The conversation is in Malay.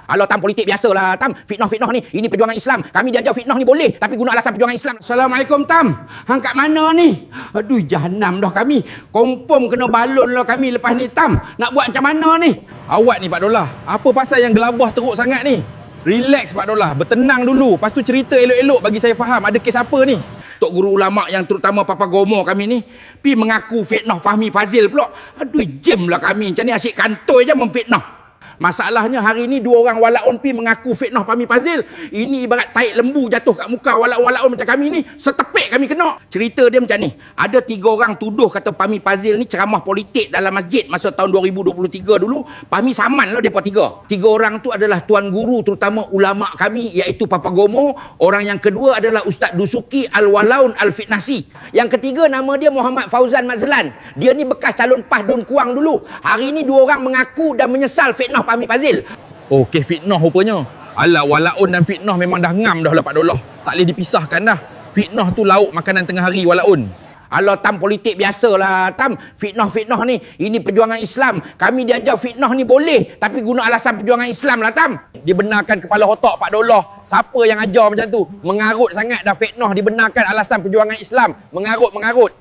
Alah Tam, politik biasalah Tam. Fitnah-fitnah ni, ini perjuangan Islam. Kami diajar fitnah ni boleh, tapi guna alasan perjuangan Islam. Assalamualaikum Tam. Hang kat mana ni? Aduh, jahanam dah kami. Confirm kena balon lah kami lepas ni Tam. Nak buat macam mana ni? Awak ni Pak Dollah, apa pasal yang gelabah teruk sangat ni? Relax Pak Dollah, bertenang dulu. Lepas tu cerita elok-elok bagi saya faham ada kes apa ni. Tok guru ulama yang terutama Papa Gomo kami ni pi mengaku fitnah Fahmi Fazil pula. Aduh, jem lah kami. Macam ni asyik kantoi je memfitnah. Masalahnya hari ni dua orang walaun pi mengaku fitnah Fahmi Fazil. Ini ibarat taik lembu jatuh kat muka walaun-walaun macam kami ni. Setepik kami kena. Cerita dia macam ni. Ada 3 orang tuduh kata Fahmi Fazil ni ceramah politik dalam masjid masa tahun 2023 dulu. Fahmi saman lah mereka 3. 3 orang tu adalah tuan guru terutama ulama kami iaitu Papa Gomo. Orang yang kedua adalah Ustaz Dusuki Al-Walaun Al-Fitnasi. Yang ketiga nama dia Muhammad Fauzan Mazlan. Dia ni bekas calon PAS Dun Kuang dulu. Hari ni 2 orang mengaku dan menyesal fitnah Fahmi Fazil. Oh, kes fitnah rupanya. Alah, walaun dan fitnah memang dah ngam dah lah Pak Dollah. Tak boleh dipisahkan dah. Fitnah tu lauk makanan tengah hari walaun. Alah Tam, politik biasalah Tam. Fitnah-fitnah ni, ini perjuangan Islam. Kami diajar fitnah ni boleh, tapi guna alasan perjuangan Islam lah Tam. Dibenarkan kepala otak Pak Dollah. Siapa yang ajar macam tu? Mengarut sangat dah fitnah dibenarkan alasan perjuangan Islam. Mengarut-mengarut.